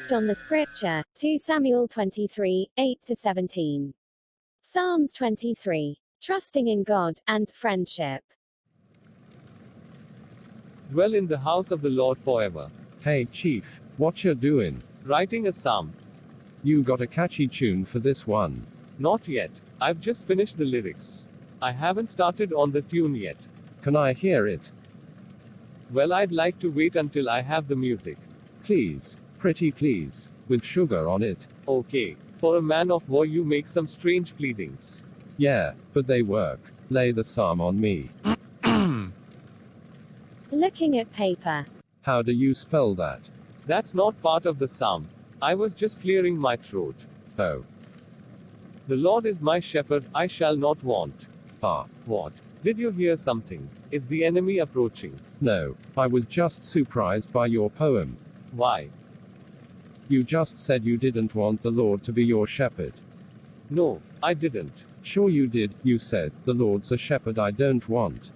Based on the scripture, 2 Samuel 23, 8-17. Psalms 23. Trusting in God, and friendship. Dwell in the house of the Lord forever. Hey, Chief, what you doing? Writing a psalm. You got a catchy tune for this one? Not yet. I've just finished the lyrics. I haven't started on the tune yet. Can I hear it? Well, I'd like to wait until I have the music. Please, pretty please, with sugar on it. Okay. For a man of war, you make some strange pleadings. Yeah, but they work. Lay the psalm on me. Looking at paper. How do you spell that? That's not part of the psalm. I was just clearing my throat. Oh. The Lord is my shepherd, I shall not want. Ah. What? Did you hear something? Is the enemy approaching? No, I was just surprised by your poem. Why? You just said you didn't want the Lord to be your shepherd. No, I didn't. Sure you did, you said, the Lord's a shepherd I don't want.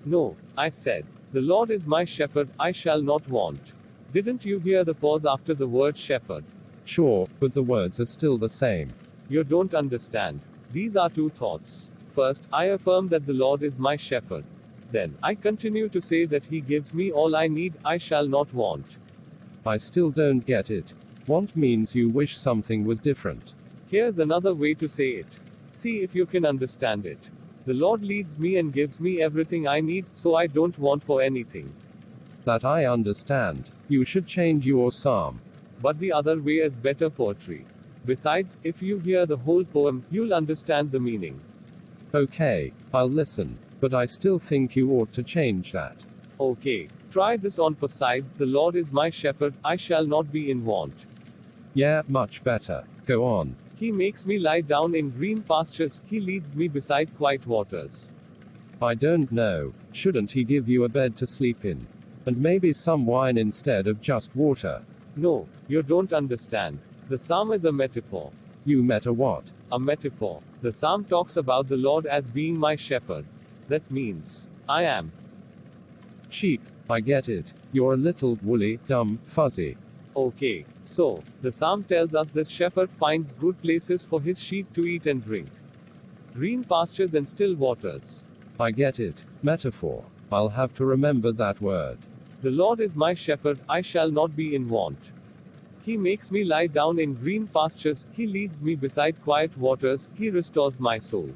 No, I said, the Lord is my shepherd, I shall not want. Didn't you hear the pause after the word shepherd? Sure, but the words are still the same. You don't understand. These are two thoughts. First, I affirm that the Lord is my shepherd. Then, I continue to say that He gives me all I need, I shall not want. I still don't get it. Want means you wish something was different. Here's another way to say it. See if you can understand it. The Lord leads me and gives me everything I need, so I don't want for anything. That I understand. You should change your psalm. But the other way is better poetry. Besides, if you hear the whole poem, you'll understand the meaning. Okay, I'll listen, but I still think you ought to change that. Okay, try this on for size. The Lord is my shepherd, I shall not be in want. Yeah, much better. Go on. He makes me lie down in green pastures, He leads me beside quiet waters. I don't know, shouldn't He give you a bed to sleep in? And maybe some wine instead of just water? No, you don't understand. The psalm is a metaphor. You meta what? A metaphor. The psalm talks about the Lord as being my shepherd. That means, I am. Sheep, I get it. You're a little woolly, dumb, fuzzy. Okay, so, the psalm tells us this shepherd finds good places for his sheep to eat and drink. Green pastures and still waters. I get it. Metaphor. I'll have to remember that word. The Lord is my shepherd, I shall not be in want. He makes me lie down in green pastures, He leads me beside quiet waters, He restores my soul.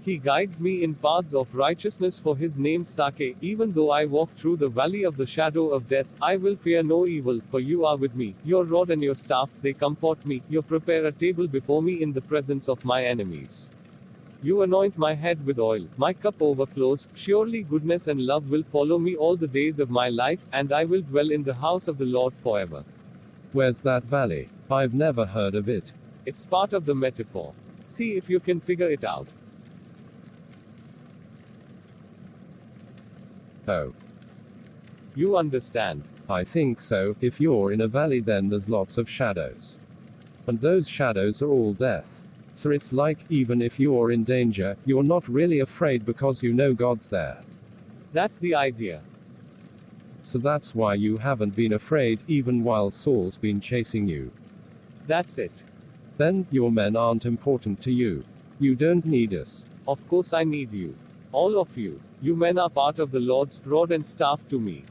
He guides me in paths of righteousness for His name's sake. Even though I walk through the valley of the shadow of death, I will fear no evil, for You are with me. Your rod and Your staff, they comfort me. You prepare a table before me in the presence of my enemies. You anoint my head with oil, my cup overflows. Surely goodness and love will follow me all the days of my life, and I will dwell in the house of the Lord forever. Where's that valley? I've never heard of it. It's part of the metaphor. See if you can figure it out. Oh. You understand. I think so. If you're in a valley, then there's lots of shadows. And those shadows are all death. So it's like, even if you're in danger, you're not really afraid because you know God's there. That's the idea. So that's why you haven't been afraid, even while Saul's been chasing you. That's it. Then, your men aren't important to you. You don't need us. Of course I need you. All of you. You men are part of the Lord's rod and staff to me.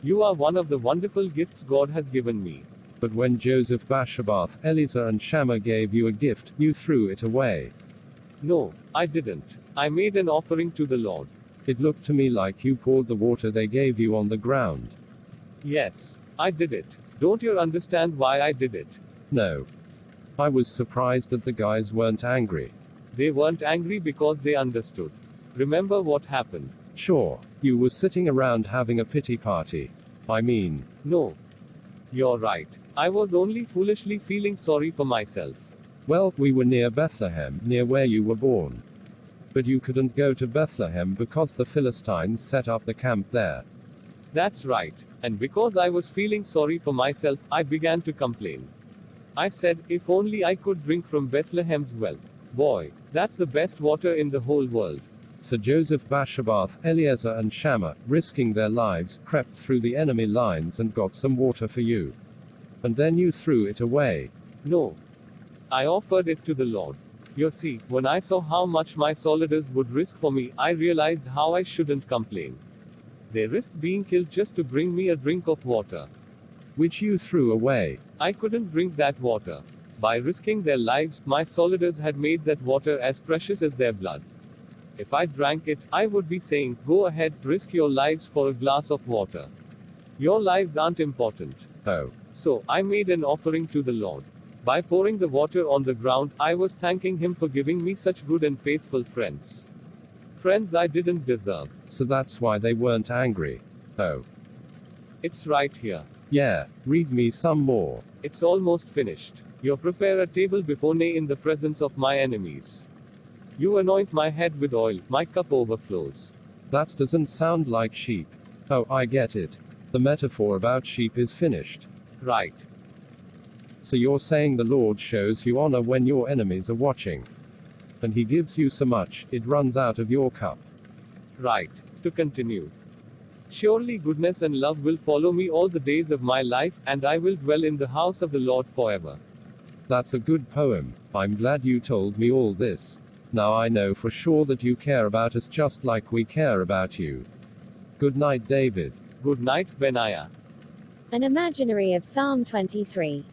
You are one of the wonderful gifts God has given me. But when Joseph, Bashabath, Eliezer and Shammah gave you a gift, you threw it away. No, I didn't. I made an offering to the Lord. It looked to me like you poured the water they gave you on the ground. Yes, I did it. Don't you understand why I did it? No. I was surprised that the guys weren't angry. They weren't angry because they understood. Remember what happened? Sure, you were sitting around having a pity party. I mean. No. You're right. I was only foolishly feeling sorry for myself. Well, we were near Bethlehem, near where you were born. But you couldn't go to Bethlehem because the Philistines set up the camp there. That's right. And because I was feeling sorry for myself, I began to complain. I said, if only I could drink from Bethlehem's well. Boy, that's the best water in the whole world. So Joseph, Bashabath, Eliezer and Shammah, risking their lives, crept through the enemy lines and got some water for you. And then you threw it away. No. I offered it to the Lord. You see, when I saw how much my soldiers would risk for me, I realized how I shouldn't complain. They risked being killed just to bring me a drink of water. Which you threw away. I couldn't drink that water. By risking their lives, my soldiers had made that water as precious as their blood. If I drank it, I would be saying, go ahead, risk your lives for a glass of water. Your lives aren't important. Oh. So, I made an offering to the Lord. By pouring the water on the ground, I was thanking Him for giving me such good and faithful friends. Friends I didn't deserve. So that's why they weren't angry. Oh. It's right here. Yeah, read me some more. It's almost finished. You prepare a table before me in the presence of my enemies. You anoint my head with oil, my cup overflows. That doesn't sound like sheep. Oh, I get it. The metaphor about sheep is finished. Right. So you're saying the Lord shows you honor when your enemies are watching. And He gives you so much, it runs out of your cup. Right. To continue. Surely goodness and love will follow me all the days of my life, and I will dwell in the house of the Lord forever. That's a good poem. I'm glad you told me all this. Now I know for sure that you care about us just like we care about you. Good night, David. Good night, Benaiah. An imaginary of Psalm 23.